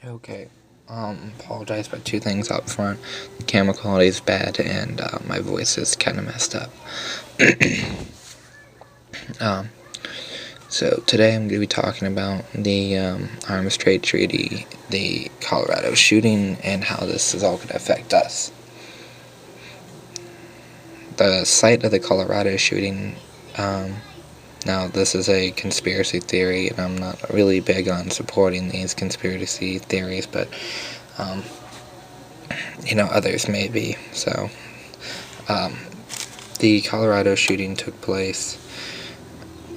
Okay, apologize about two things up front. The camera quality is bad, and my voice is kind of messed up. um, so today I'm going to be talking about the Arms Trade Treaty, the Colorado shooting, and how this is all going to affect us. The site of the Colorado shooting, now this is a conspiracy theory, and I'm not really big on supporting these conspiracy theories, but others may be. So the Colorado shooting took place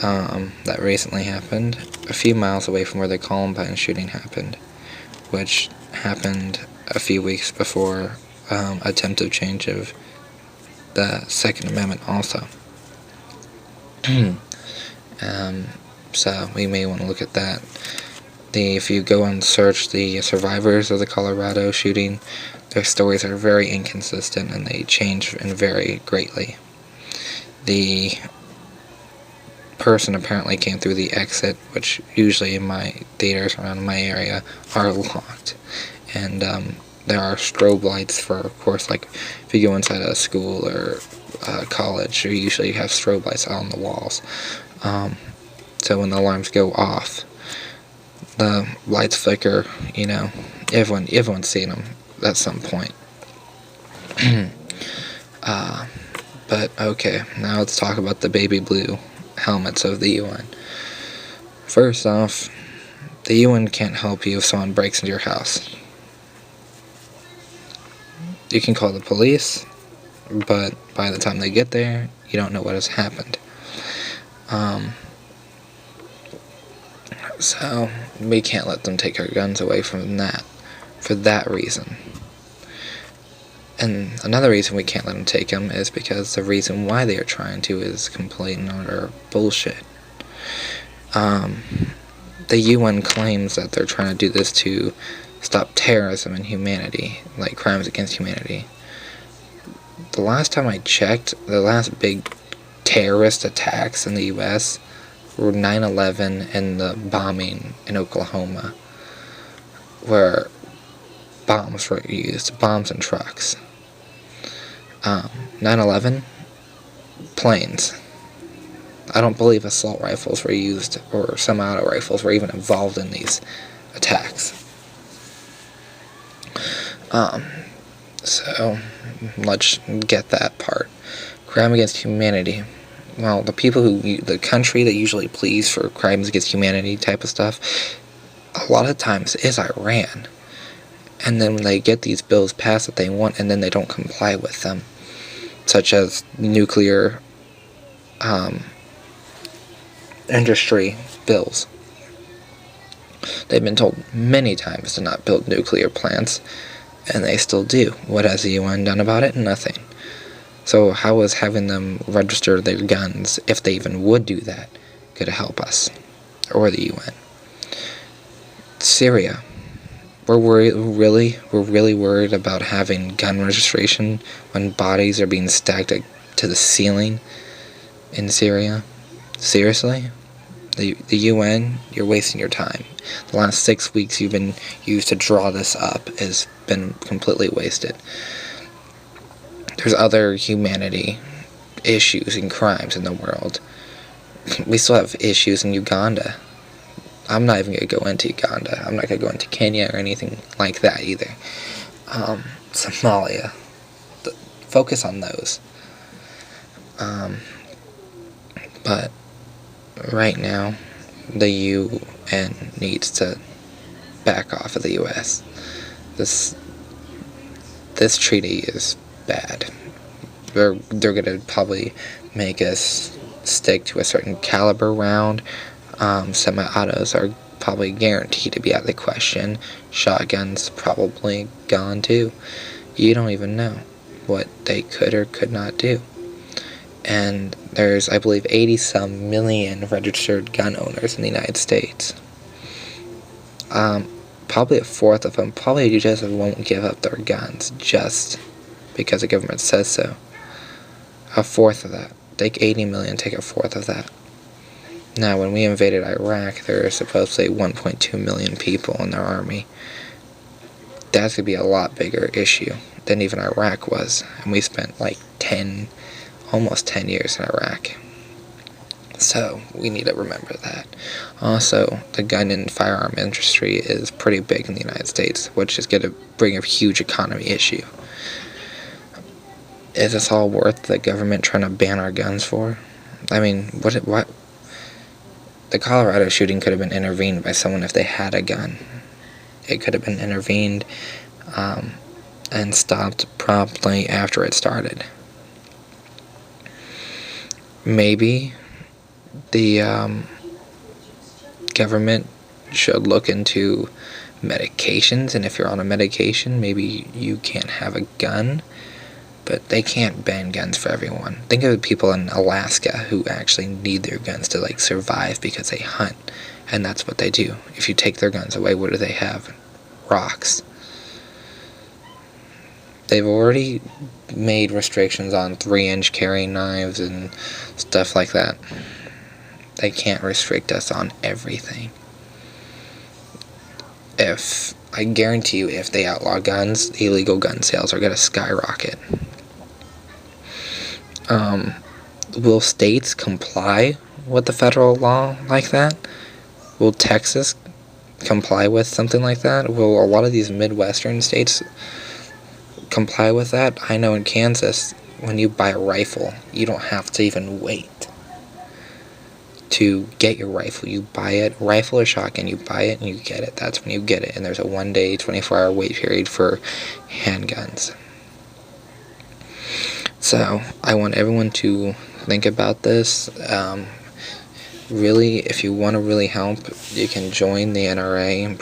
that recently happened a few miles away from where the Columbine shooting happened, which happened a few weeks before attempted change of the Second Amendment also. So we may want to look at that. If you go and search the survivors of the Colorado shooting, their stories are very inconsistent and they change and vary greatly. The person apparently came through the exit, which usually in my theaters around my area are locked, and there are strobe lights for, of course, like if you go inside a school or college, you usually have strobe lights out on the walls. So when the alarms go off, the lights flicker. Everyone's seen them at some point. But okay, now let's talk about the baby blue helmets of the UN. First off, the UN can't help you if someone breaks into your house. You can call the police, but by the time they get there, you don't know what has happened. So we can't let them take our guns away from that for that reason. And another reason we can't let them take them is because the reason why they are trying to is complete and utter bullshit. The UN claims that they're trying to do this to stop terrorism and humanity, like crimes against humanity. The last time I checked, the last big terrorist attacks in the U.S. were 9/11 and the bombing in Oklahoma, where bombs were used, bombs and trucks. 9/11, planes. I don't believe assault rifles were used, or semi-auto rifles were even involved in these attacks. So let's get that part. Crime against humanity. Well, the country that usually pleads for crimes against humanity type of stuff, a lot of times is Iran. And then when they get these bills passed that they want, and then they don't comply with them, such as nuclear industry bills. They've been told many times to not build nuclear plants, and they still do. What has the UN done about it? Nothing. So how is having them register their guns, if they even would do that, going to help us? Or the UN? Syria. We're really worried about having gun registration when bodies are being stacked to the ceiling in Syria? Seriously? The UN, you're wasting your time. The last 6 weeks you've been used to draw this up has been completely wasted. There's other humanity issues and crimes in the world. We still have issues in Uganda. I'm not even going to go into Uganda. I'm not going to go into Kenya or anything like that either. Somalia. Focus on those. But right now, the UN needs to back off of the US. This treaty is bad. They're going to probably make us stick to a certain caliber round. Semi-autos are probably guaranteed to be out of the question. Shotguns probably gone too. You don't even know what they could or could not do. And there's, I believe, 80-some million registered gun owners in the United States. Probably a fourth of them probably just won't give up their guns just because the government says so. A fourth of that. Take 80 million, take a fourth of that. Now, when we invaded Iraq, there were supposedly 1.2 million people in their army. that's going to be a lot bigger issue than even Iraq was. And we spent like almost 10 years in Iraq. So we need to remember that. Also, the gun and firearm industry is pretty big in the United States, which is going to bring a huge economy issue. Is this all worth the government trying to ban our guns for? I mean, what? The Colorado shooting could have been intervened by someone if they had a gun. It could have been intervened and stopped promptly after it started. Maybe the government should look into medications, and if you're on a medication, maybe you can't have a gun, but they can't ban guns for everyone. Think of the people in Alaska who actually need their guns to like survive because they hunt, and that's what they do. If you take their guns away, what do they have? Rocks. They've already made restrictions on 3-inch carrying knives and stuff like that. They can't restrict us on everything. I guarantee you, if they outlaw guns, illegal gun sales are going to skyrocket. Will states comply with the federal law like that? Will Texas comply with something like that? Will a lot of these Midwestern states comply with that? I know in Kansas, when you buy a rifle, you don't have to even wait to get your rifle. You buy it, rifle or shotgun, you buy it and you get it. That's when you get it. And there's a 1-day, 24-hour wait period for handguns. So, I want everyone to think about this. Really, if you want to really help, you can join the NRA.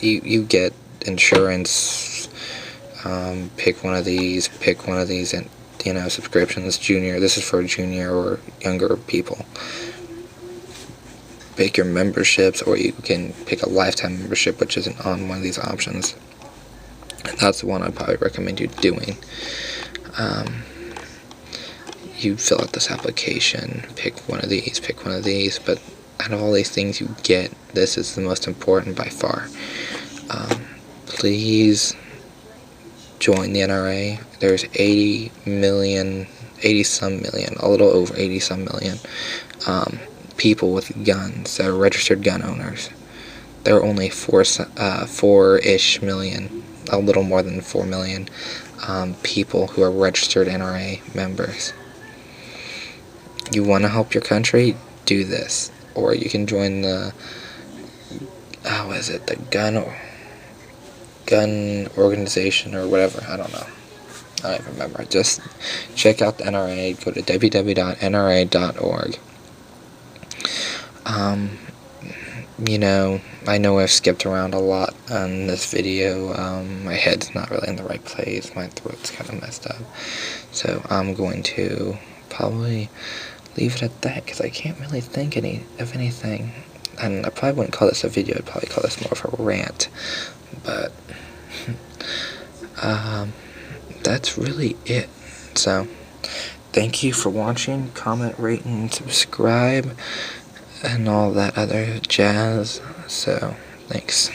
You get insurance, pick one of these, and subscriptions, junior. This is for junior or younger people. Pick your memberships, or you can pick a lifetime membership, which isn't on one of these options. And that's the one I'd probably recommend you doing. You fill out this application, pick one of these, but out of all these things you get, this is the most important by far. Please join the NRA. There's 80-some million, a little over 80-some million people with guns that are registered gun owners. There are only 4-ish million, a little more than 4 million people who are registered NRA members. You want to help your country? Do this. Or you can join the gun organization or whatever. I don't know. I don't even remember. Just check out the NRA. Go to www.nra.org. I know I've skipped around a lot on this video. My head's not really in the right place. My throat's kind of messed up. So I'm going to probably leave it at that, because I can't really think of anything. And I probably wouldn't call this a video. I'd probably call this more of a rant. But that's really it. So thank you for watching. Comment, rate, and subscribe, and all that other jazz. So thanks.